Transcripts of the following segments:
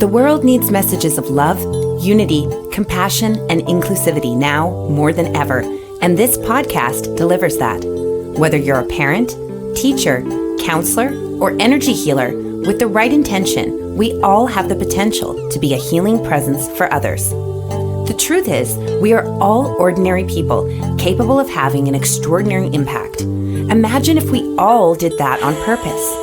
The world needs messages of love, unity, compassion, and inclusivity now more than ever, and this podcast delivers that. Whether you're a parent, teacher, counselor, or energy healer, with the right intention, we all have the potential to be a healing presence for others. The truth is, we are all ordinary people capable of having an extraordinary impact. Imagine if we all did that on purpose.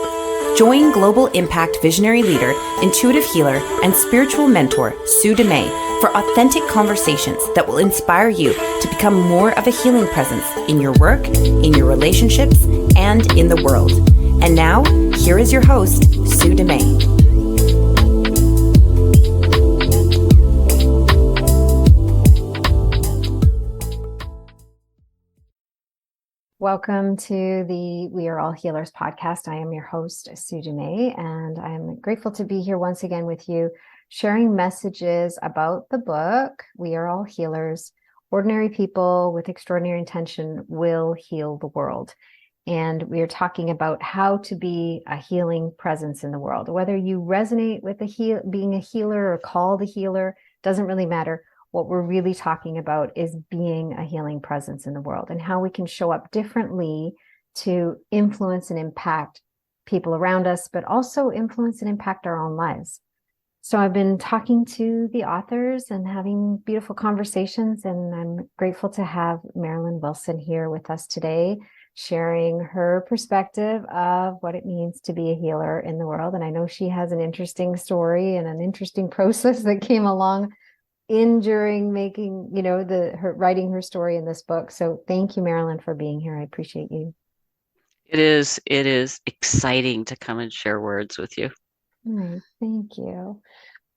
Join Global Impact Visionary Leader, Intuitive Healer, and Spiritual Mentor, Sue Dumais, for authentic conversations that will inspire you to become more of a healing presence in your work, in your relationships, and in the world. And now, here is your host, Sue Dumais. Welcome to the We Are All Healers podcast. I am your host, Sue Dumais, and I'm grateful to be here once again with you, sharing messages about the book, We Are All Healers. Ordinary people with extraordinary intention will heal the world. And we are talking about how to be a healing presence in the world. Whether you resonate with being a healer or called a healer, doesn't really matter. What we're really talking about is being a healing presence in the world and how we can show up differently to influence and impact people around us, but also influence and impact our own lives. So I've been talking to the authors and having beautiful conversations, and I'm grateful to have Marilyn Wilson here with us today, sharing her perspective of what it means to be a healer in the world. And I know she has an interesting story and an interesting process that came along during making, her writing her story in this book. So thank you, Marilyn, for being here. I appreciate you. It is exciting to come and share words with you. Right, thank you.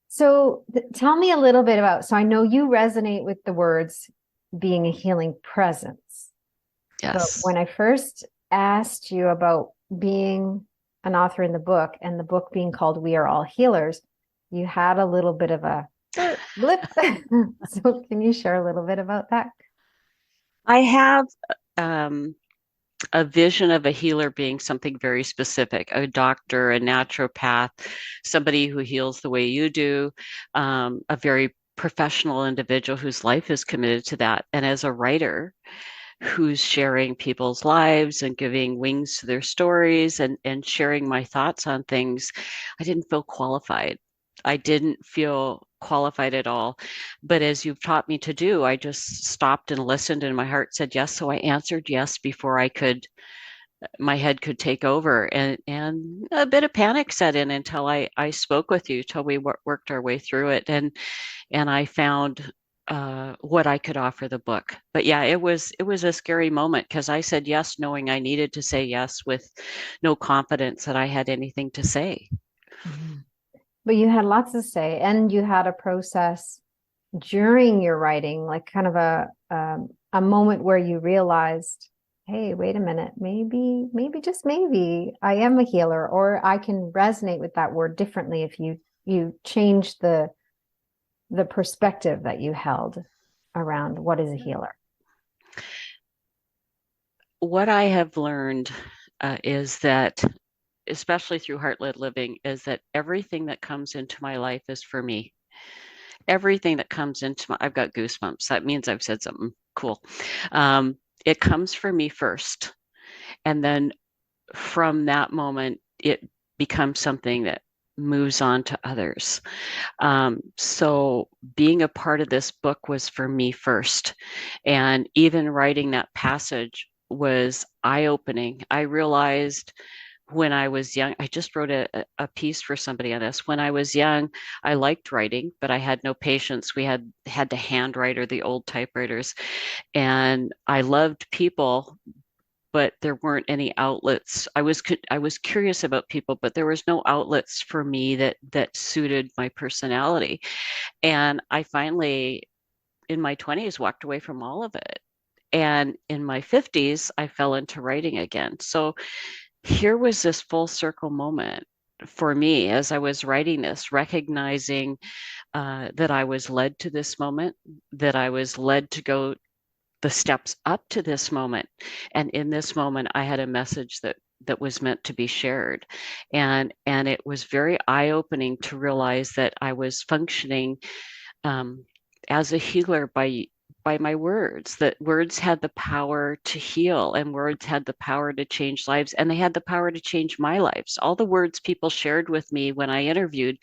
So tell me a little bit about, so I know you resonate with the words being a healing presence. Yes. But when I first asked you about being an author in the book and the book being called We Are All Healers, you had a little bit of a blip. So can you share a little bit about that? I have a vision of a healer being something very specific, a doctor, a naturopath, somebody who heals the way you do, a very professional individual whose life is committed to that. And as a writer who's sharing people's lives and giving wings to their stories and sharing my thoughts on things, I didn't feel qualified. I didn't feel qualified at all. But as you've taught me to do, I just stopped and listened, and my heart said yes. So I answered yes before my head could take over. And a bit of panic set in until I spoke with you, till we worked our way through it. And I found what I could offer the book. But yeah, it was a scary moment, because I said yes, knowing I needed to say yes, with no confidence that I had anything to say. Mm-hmm. But you had lots to say, and you had a process during your writing, like kind of a moment where you realized, hey, wait a minute, maybe just maybe I am a healer, or I can resonate with that word differently if you change the perspective that you held around what is a healer. What I have learned is that, especially through heart-led living, is that everything that comes into my life is for me. Everything that comes into I've got goosebumps. That means I've said something cool. It comes for me first. And then from that moment, it becomes something that moves on to others. So being a part of this book was for me first. And even writing that passage was eye-opening. I realized when I was young, I just wrote a piece for somebody on this. When I was young, I liked writing, but I had no patience. We had to handwrite, or the old typewriters. And I loved people, but there weren't any outlets. I was curious about people, but there was no outlets for me that suited my personality. And I finally, in my 20s, walked away from all of it. And in my 50s, I fell into writing again. So here was this full circle moment for me as I was writing this, recognizing that I was led to this moment, that I was led to go the steps up to this moment. And in this moment, I had a message that that was meant to be shared. And it was very eye-opening to realize that I was functioning as a healer by my words, that words had the power to heal and words had the power to change lives, and they had the power to change my lives. All the words people shared with me when I interviewed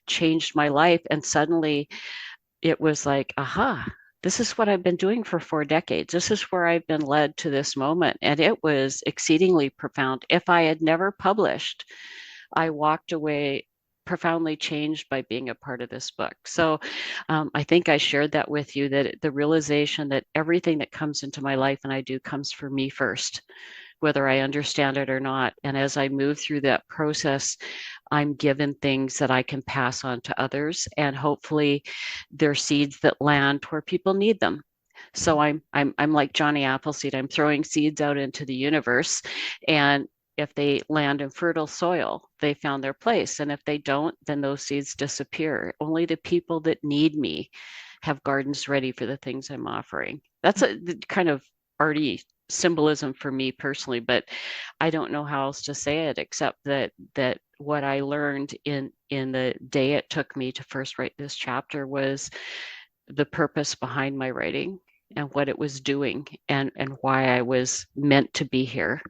changed my life. And suddenly it was like, aha, this is what I've been doing for 4 decades. This is where I've been led to this moment. And it was exceedingly profound. If I had never published, I walked away profoundly changed by being a part of this book. So I think I shared that with you, that the realization that everything that comes into my life and I do comes for me first, whether I understand it or not. And as I move through that process, I'm given things that I can pass on to others, and hopefully they're seeds that land where people need them. So I'm like Johnny Appleseed. I'm throwing seeds out into the universe, and if they land in fertile soil, they found their place. And if they don't, then those seeds disappear. Only the people that need me have gardens ready for the things I'm offering. That's a kind of arty symbolism for me personally, but I don't know how else to say it except that what I learned in the day it took me to first write this chapter was the purpose behind my writing and what it was doing and why I was meant to be here.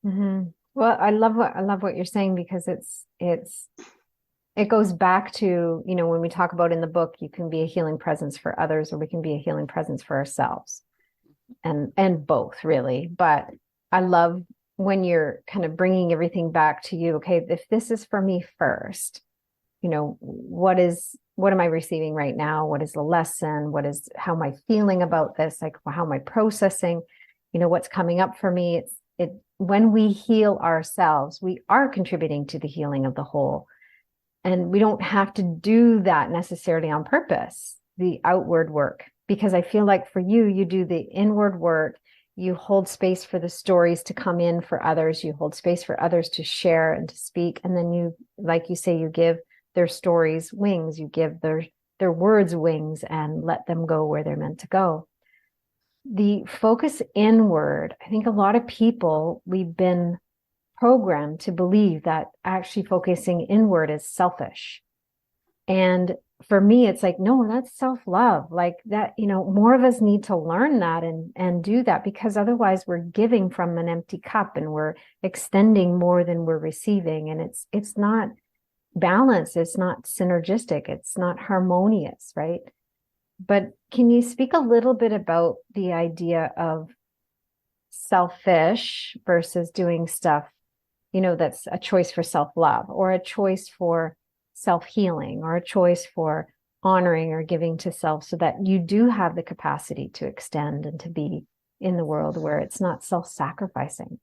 Mm-hmm. Well, I love what you're saying, because it goes back to, when we talk about in the book, you can be a healing presence for others, or we can be a healing presence for ourselves, and both really. But I love when you're kind of bringing everything back to you. Okay, if this is for me first, what am I receiving right now? What is the lesson? How am I feeling about this? Like, how am I processing, what's coming up for me? When we heal ourselves, we are contributing to the healing of the whole. And we don't have to do that necessarily on purpose, the outward work, because I feel like for you, you do the inward work. You hold space for the stories to come in for others. You hold space for others to share and to speak. And then you, like you say, you give their stories wings. You give their words wings and let them go where they're meant to go. The focus inward, I think a lot of people, we've been programmed to believe that actually focusing inward is selfish. And for me, it's like, no, that's self-love. Like that, more of us need to learn that and do that, because otherwise we're giving from an empty cup and we're extending more than we're receiving. And it's not balanced. It's not synergistic. It's not harmonious, right? But can you speak a little bit about the idea of selfish versus doing stuff, that's a choice for self-love, or a choice for self-healing, or a choice for honoring or giving to self, so that you do have the capacity to extend and to be in the world where it's not self-sacrificing?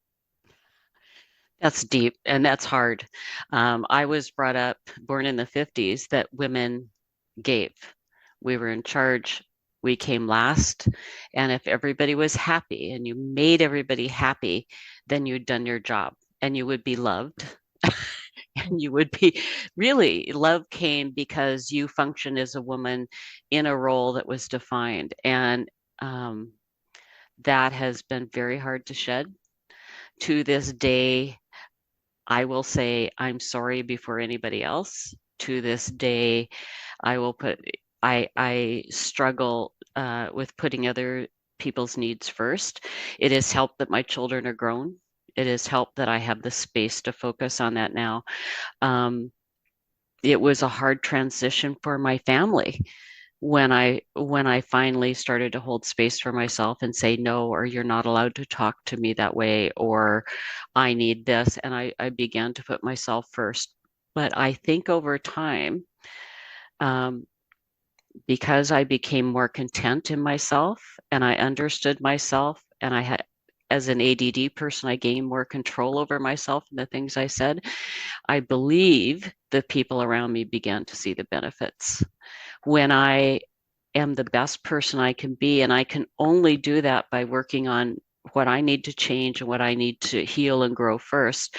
That's deep and that's hard. I was born in the 50s, that women gave. We were in charge. We came last. And if everybody was happy and you made everybody happy, then you'd done your job and you would be loved. And you would be really, love came because you function as a woman in a role that was defined. And that has been very hard to shed. To this day, I will say I'm sorry before anybody else. To this day, I struggle with putting other people's needs first. It has helped that my children are grown. It has helped that I have the space to focus on that now. It was a hard transition for my family when I finally started to hold space for myself and say no, or you're not allowed to talk to me that way, or I need this. And I began to put myself first. But I think over time, because I became more content in myself and I understood myself, and I had, as an ADD person, I gained more control over myself and the things I said. I believe the people around me began to see the benefits. When I am the best person I can be, and I can only do that by working on what I need to change and what I need to heal and grow first,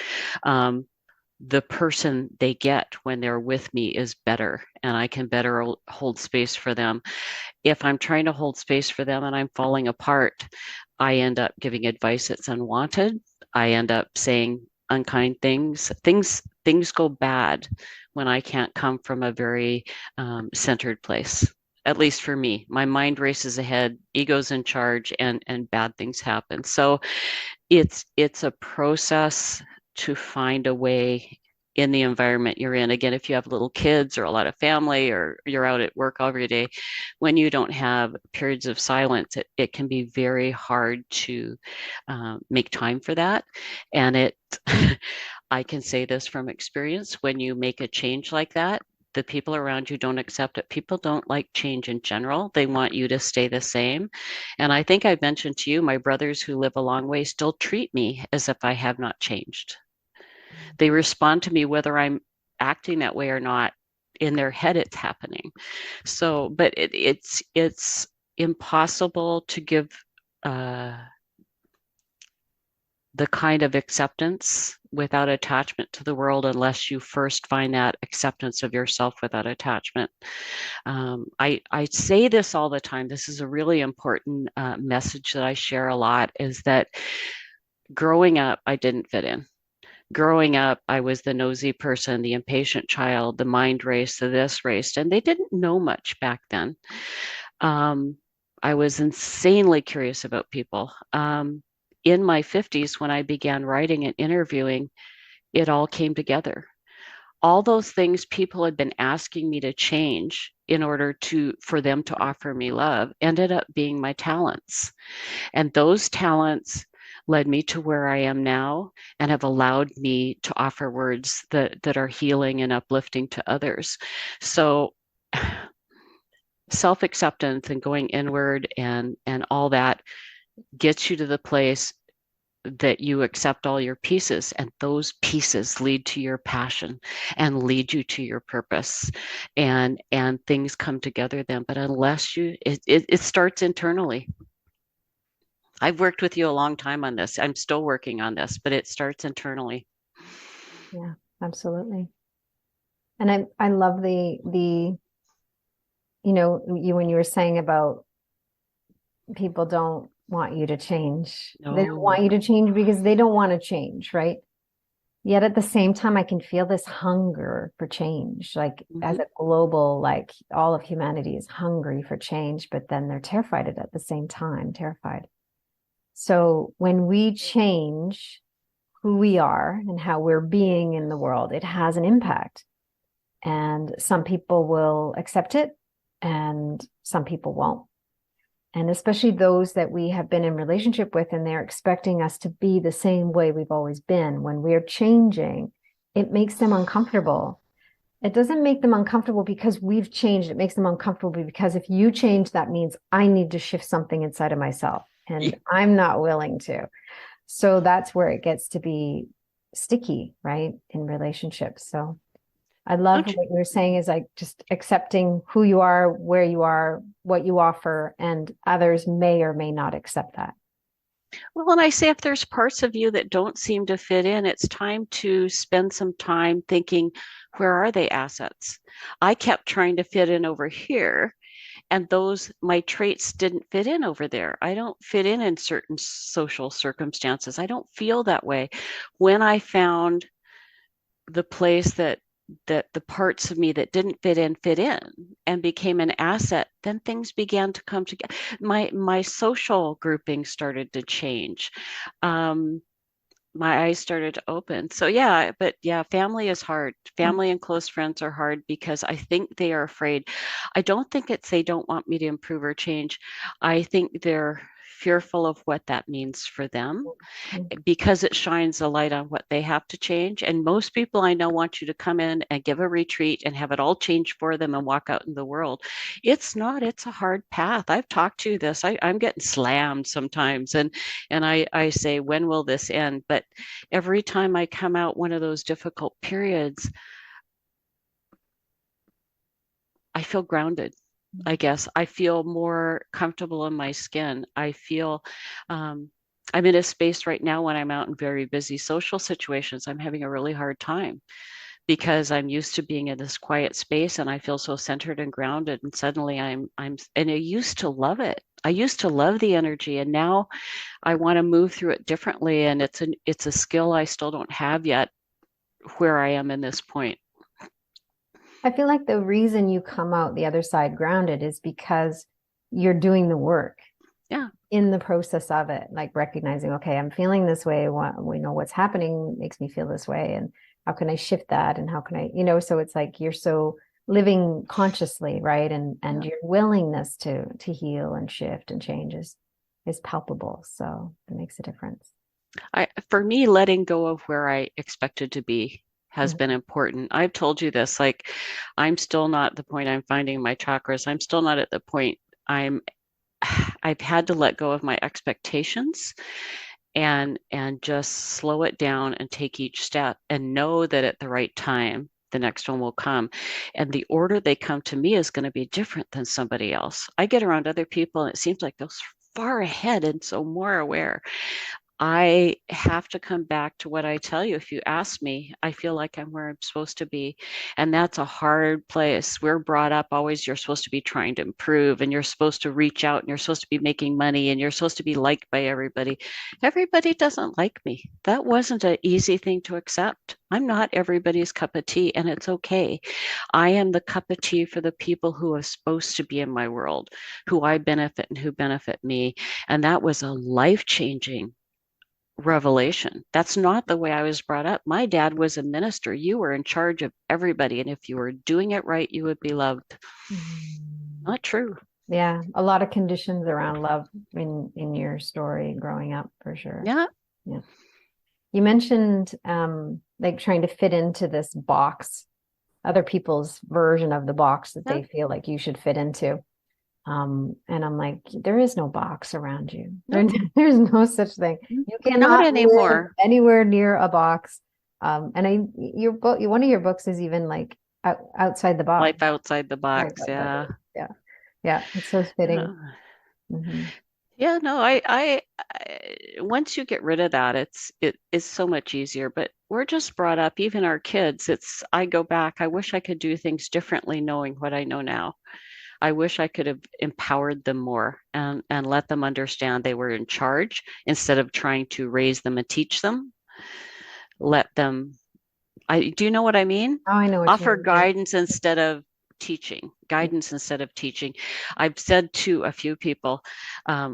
the person they get when they're with me is better, and I can better hold space for them. If I'm trying to hold space for them and I'm falling apart, I end up giving advice that's unwanted. I end up saying unkind things. Things go bad when I can't come from a very centered place. At least for me, my mind races ahead, ego's in charge, and bad things happen. So it's a process to find a way in the environment you're in. Again, if you have little kids or a lot of family, or you're out at work every day, when you don't have periods of silence, it can be very hard to make time for that. And I can say this from experience, when you make a change like that, the people around you don't accept it. People don't like change in general. They want you to stay the same. And I think I mentioned to you, my brothers who live a long way still treat me as if I have not changed. They respond to me whether I'm acting that way or not. In their head, it's happening. So, but it's impossible to give the kind of acceptance without attachment to the world unless you first find that acceptance of yourself without attachment. I say this all the time. This is a really important message that I share a lot, is that growing up, I didn't fit in. Growing up, I was the nosy person, the impatient child, the mind race, the this race, and they didn't know much back then. I was insanely curious about people. In my 50s, when I began writing and interviewing, it all came together. All those things people had been asking me to change in order for them to offer me love ended up being my talents. And those talents led me to where I am now and have allowed me to offer words that are healing and uplifting to others. So self-acceptance and going inward and all that gets you to the place that you accept all your pieces, and those pieces lead to your passion and lead you to your purpose, and things come together then. But unless it starts internally. I've worked with you a long time on this. I'm still working on this, but it starts internally. Yeah, absolutely. And I love the when you were saying about people don't want you to change. No. They don't want you to change because they don't want to change, right? Yet at the same time, I can feel this hunger for change, like as a global, like all of humanity is hungry for change, but then they're terrified at the same time, terrified. So when we change who we are and how we're being in the world, it has an impact. And some people will accept it and some people won't. And especially those that we have been in relationship with, and they're expecting us to be the same way we've always been. When we're changing, it makes them uncomfortable. It doesn't make them uncomfortable because we've changed. It makes them uncomfortable because if you change, that means I need to shift something inside of myself, and I'm not willing to. So that's where it gets to be sticky, right, in relationships. So I love what you're saying is like just accepting who you are, where you are, what you offer, and others may or may not accept that. Well, and I say if there's parts of you that don't seem to fit in, it's time to spend some time thinking, where are they assets? I kept trying to fit in over here, and my traits didn't fit in over there. I don't fit in certain social circumstances. I don't feel that way. When I found the place that the parts of me that didn't fit in and became an asset, then things began to come together. My social grouping started to change. My eyes started to open. So family is hard. Family and close friends are hard because I think they are afraid. I don't think it's they don't want me to improve or change. I think they're fearful of what that means for them because it shines a light on what they have to change. And most people I know want you to come in and give a retreat and have it all changed for them and walk out in the world. It's not, it's a hard path. I've talked to this. I'm getting slammed sometimes. And I say, when will this end? But every time I come out one of those difficult periods, I feel grounded. I guess I feel more comfortable in my skin. I feel I'm in a space right now when I'm out in very busy social situations. I'm having a really hard time because I'm used to being in this quiet space and I feel so centered and grounded. And suddenly and I used to love it. I used to love the energy, and now I want to move through it differently. And it's a skill I still don't have yet where I am in this point. I feel like the reason you come out the other side grounded is because you're doing the work. Yeah. In the process of it, like recognizing, okay, I'm feeling this way. We know what's happening makes me feel this way. And how can I shift that? And how can I, so it's like you're so living consciously, right? And your willingness to heal and shift and change is palpable. So it makes a difference. For me, letting go of where I expected to be has been important. I've told you this, like, I'm still not at the point I'm finding my chakras. I'm still not at the point I've had to let go of my expectations and just slow it down and take each step and know that at the right time, the next one will come. And the order they come to me is going to be different than somebody else. I get around other people and it seems like they're far ahead and so more aware. I have to come back to what I tell you. If you ask me, I feel like I'm where I'm supposed to be. And that's a hard place. We're brought up always, you're supposed to be trying to improve and you're supposed to reach out and you're supposed to be making money and you're supposed to be liked by everybody. Everybody doesn't like me. That wasn't an easy thing to accept. I'm not everybody's cup of tea, and it's okay. I am the cup of tea for the people who are supposed to be in my world, who I benefit and who benefit me. And that was a life-changing revelation. That's not the way I was brought up. My dad was a minister. You were in charge of everybody. And if you were doing it right, you would be loved. Not true. Yeah. A lot of conditions around love in your story growing up, for sure. Yeah. Yeah. You mentioned like trying to fit into this box, other people's version of the box that they feel like you should fit into. And I'm like, there is no box around you. No. There's no such thing. You cannot not anymore. Anywhere near a box. And your book, one of your books is even like outside the box. Life outside the box. Yeah. Yeah. It's so fitting. Yeah, no, I once you get rid of that, it is so much easier. But we're just brought up, even our kids. I go back. I wish I could do things differently, knowing what I know now. I wish I could have empowered them more and let them understand they were in charge instead of trying to raise them and teach them. Let them, do you know what I mean? Oh, I know what Offer you mean. guidance instead of teaching. I've said to a few people,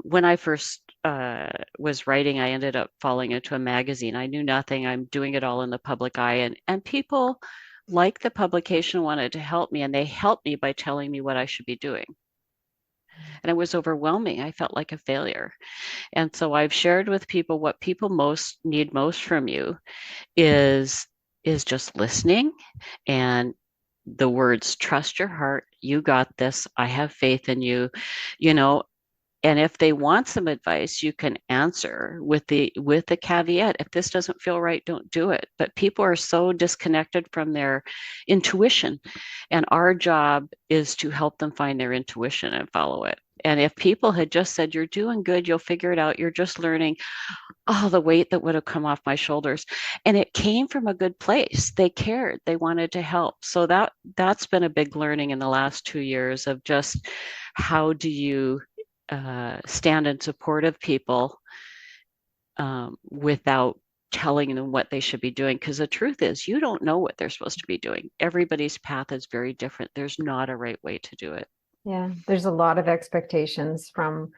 when I first was writing, I ended up falling into a magazine. I knew nothing. I'm doing it all in the public eye, and people like the publication wanted to help me, and they helped me by telling me what I should be doing. And it was overwhelming. I felt like a failure. And so I've shared with people what people need most from you is just listening and the words, trust your heart, you got this, I have faith in you, and if they want some advice, you can answer with the caveat, if this doesn't feel right, don't do it. But people are so disconnected from their intuition, and our job is to help them find their intuition and follow it. And if people had just said, you're doing good, you'll figure it out, you're just learning, the weight that would have come off my shoulders. And it came from a good place. They cared, they wanted to help. So that's been a big learning in the last 2 years of just how do you stand in support of people without telling them what they should be doing. Because the truth is, you don't know what they're supposed to be doing. Everybody's path is very different. There's not a right way to do it. Yeah, there's a lot of expectations from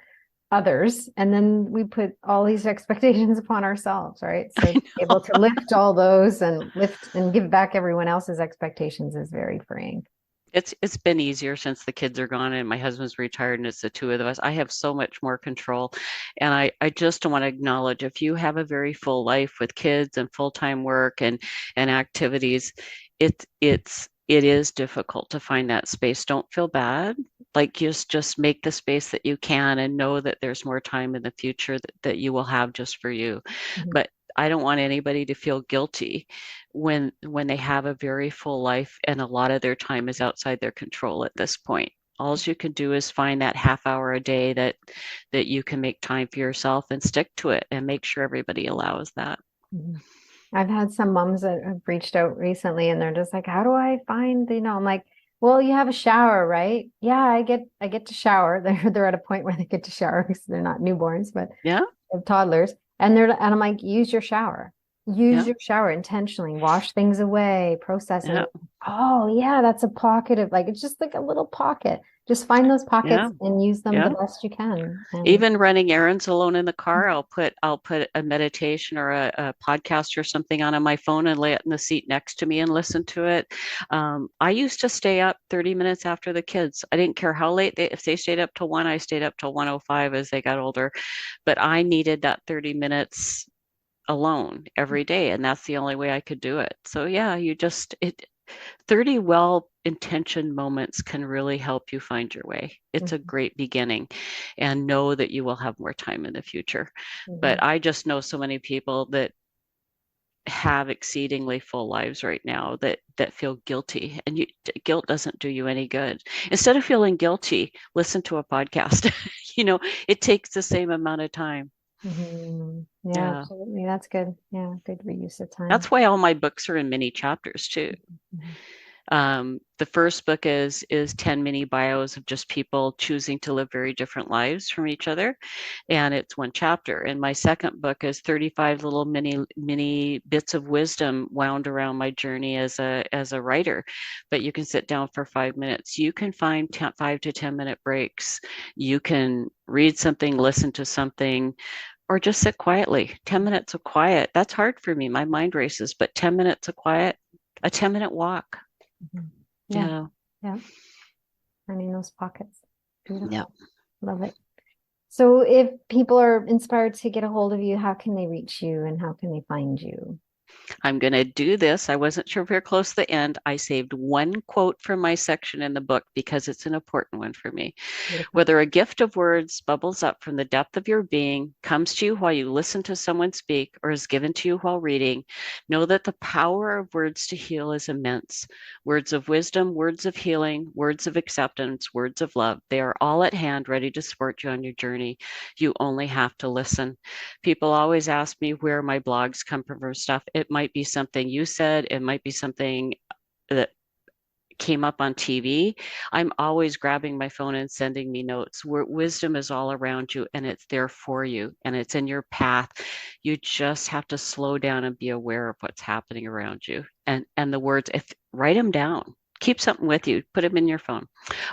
others, and then we put all these expectations upon ourselves, right? So to be able to lift all those and lift and give back everyone else's expectations is very freeing. It's been easier since the kids are gone and my husband's retired and it's the two of us. I have so much more control. And I just want to acknowledge, if you have a very full life with kids and full-time work and activities, it is difficult to find that space. Don't feel bad. Like, just make the space that you can and know that there's more time in the future that you will have just for you. But I don't want anybody to feel guilty when they have a very full life and a lot of their time is outside their control at this point. All you can do is find that half hour a day that you can make time for yourself and stick to it and make sure everybody allows that. I've had some moms that have reached out recently and they're just like, how do I find, I'm like, well, you have a shower, right? Yeah, I get to shower. They're at a point where they get to shower because they're not newborns, but Yeah. toddlers. And I'm like, use your shower. Use your shower intentionally. Wash things away, process it. Oh yeah, that's a pocket of it's just like a little pocket. Just find those pockets and use them the best you can. And even running errands alone in the car, I'll put a meditation or a podcast or something on my phone and lay it in the seat next to me and listen to it. I used to stay up 30 minutes after the kids. I didn't care how late if they stayed up till 1, I stayed up till 1:05 as they got older. But I needed that 30 minutes alone every day, and that's the only way I could do it. So yeah, 30 well-intentioned moments can really help you find your way. It's a great beginning, and know that you will have more time in the future. But I just know so many people that have exceedingly full lives right now that feel guilty, and guilt doesn't do you any good. Instead of feeling guilty, listen to a podcast. It takes the same amount of time. Yeah, absolutely. That's good. Yeah, good reuse of time. That's why all my books are in mini chapters too. The first book is 10 mini bios of just people choosing to live very different lives from each other, and it's one chapter. And my second book is 35 little mini bits of wisdom wound around my journey as a writer. But you can sit down for 5 minutes. You can find 5 to 10 minute breaks. You can read something, listen to something, or just sit quietly. 10 minutes of quiet. That's hard for me. My mind races, but 10 minutes of quiet, a 10-minute walk. Yeah. Finding those pockets. Beautiful. Yeah. Love it. So if people are inspired to get a hold of you, how can they reach you and how can they find you? I'm going to do this. I wasn't sure if we were close to the end. I saved one quote from my section in the book because it's an important one for me. Beautiful. Whether a gift of words bubbles up from the depth of your being, comes to you while you listen to someone speak, or is given to you while reading, know that the power of words to heal is immense. Words of wisdom, words of healing, words of acceptance, words of love, they are all at hand, ready to support you on your journey. You only have to listen. People always ask me where my blogs come from or stuff. It might be something you said. It might be something that came up on TV. I'm always grabbing my phone and sending me notes. Wisdom is all around you, and it's there for you, and it's in your path. You just have to slow down and be aware of what's happening around you. And the words, write them down. Keep something with you. Put them in your phone.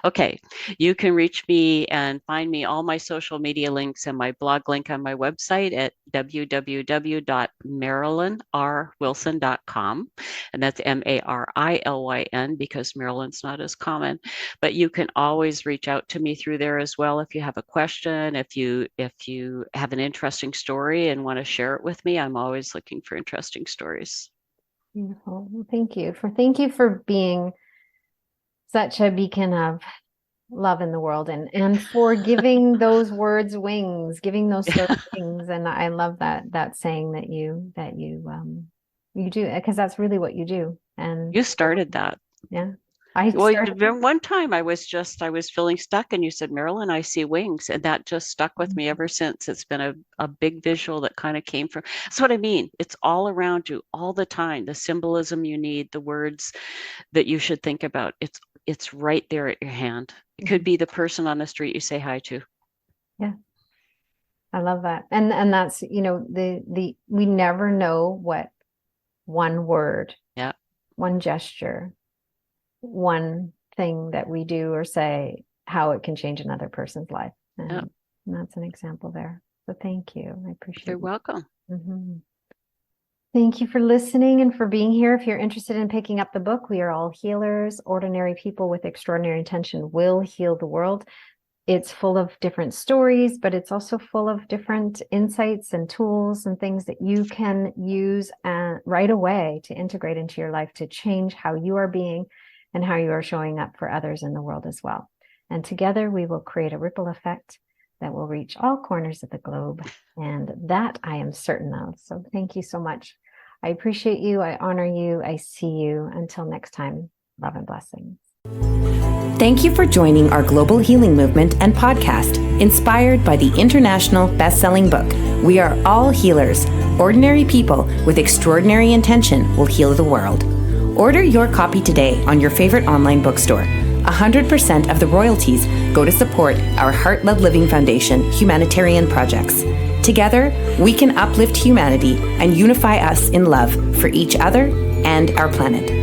Okay, you can reach me and find me, all my social media links and my blog link on my website at www.marilynrwilson.com. And that's Marilyn, because Marilyn's not as common. But you can always reach out to me through there as well if you have a question, if you have an interesting story and want to share it with me. I'm always looking for interesting stories. Beautiful. Well, thank you for being such a beacon of love in the world, and for giving those words wings, giving those wings. And I love that saying that you do, because that's really what you do. And you started that. Yeah. One time I was feeling stuck, and you said, Marilyn, I see wings, and that just stuck with me ever since. It's been a big visual that kind of came from. That's what I mean. It's all around you all the time. The symbolism you need, the words that you should think about. It's right there at your hand. It could be the person on the street you say hi to. Yeah. I love that. And that's, we never know what one word, one gesture, one thing that we do or say, how it can change another person's life. And that's an example there. So thank you. I appreciate it. You're welcome. Thank you for listening and for being here. If you're interested in picking up the book, We Are All Healers, Ordinary People with Extraordinary Intention Will Heal the World. It's full of different stories, but it's also full of different insights and tools and things that you can use right away to integrate into your life to change how you are being and how you are showing up for others in the world as well. And together we will create a ripple effect that will reach all corners of the globe. And that I am certain of. So thank you so much. I appreciate you. I honor you. I see you. Until next time, love and blessings. Thank you for joining our global healing movement and podcast, inspired by the international best-selling book, We Are All Healers. Ordinary people with extraordinary intention will heal the world. Order your copy today on your favorite online bookstore. 100% of the royalties go to support our Heart-Led Living Foundation humanitarian projects. Together, we can uplift humanity and unify us in love for each other and our planet.